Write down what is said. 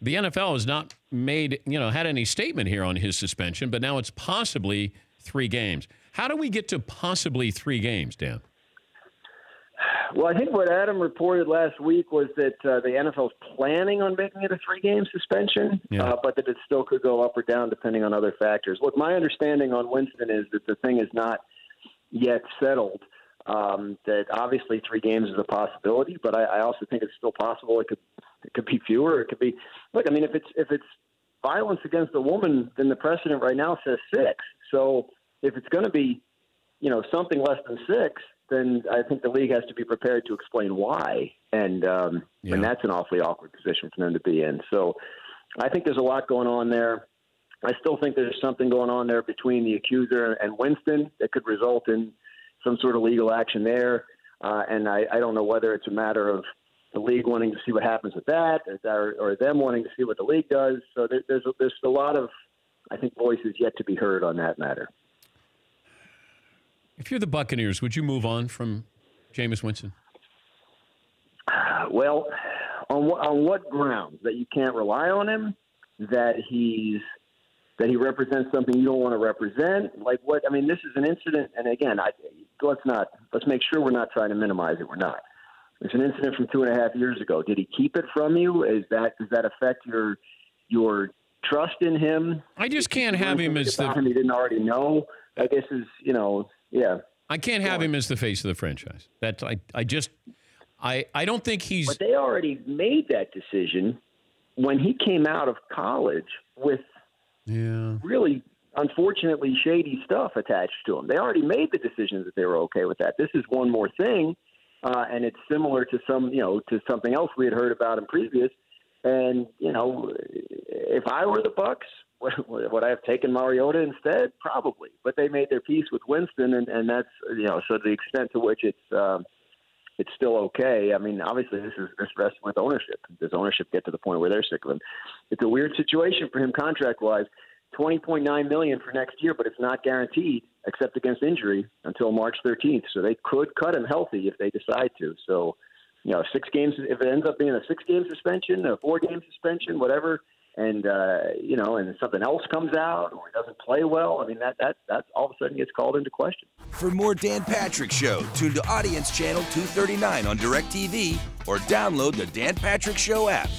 the NFL has not had any statement here on his suspension, but now it's possibly 3 games. How do we get to possibly 3 games, Dan? Well, I think what Adam reported last week was that the NFL is planning on making it a 3-game suspension, but that it still could go up or down depending on other factors. Look, my understanding on Winston is that the thing is not yet settled. That obviously 3 games is a possibility, but I also think it's still possible. It could be fewer. It could be. Look, I mean, if it's violence against a woman, then the precedent right now says 6. So if it's going to be, something less than 6, then I think the league has to be prepared to explain why, and that's an awfully awkward position for them to be in. So I think there's a lot going on there. I still think there's something going on there between the accuser and Winston that could result in some sort of legal action there, and I don't know whether it's a matter of the league wanting to see what happens with that, or them wanting to see what the league does. So there's a lot of, I think, voices yet to be heard on that matter. If you're the Buccaneers, would you move on from Jameis Winston? Well, on what grounds? That you can't rely on him? That he represents something you don't want to represent? Like what? I mean, this is an incident, and again, let's make sure we're not trying to minimize it. We're not. It's an incident from 2.5 years ago. Did he keep it from you? Does that affect your trust in him? I just can't have him as the. He didn't already know. I guess yeah. I can't have him as the face of the franchise. That's I don't think he's. But they already made that decision when he came out of college with really, unfortunately, shady stuff attached to him. They already made the decision that they were okay with that. This is one more thing, and it's similar to something else we had heard about in previous. And if I were the Bucs, would I have taken Mariota instead? Probably. But they made their peace with Winston, and that's so the extent to which it's still okay. I mean, obviously this rests with ownership. Does ownership get to the point where they're sick of him? It's a weird situation for him contract-wise. $20.9 million for next year, but it's not guaranteed except against injury until March 13th. So they could cut him healthy if they decide to. So 6 games, if it ends up being a 6-game suspension, a 4-game suspension, whatever, and and something else comes out or he doesn't play well, I mean that all of a sudden gets called into question. For more Dan Patrick Show, tune to Audience Channel 239 on DirecTV or download the Dan Patrick Show app.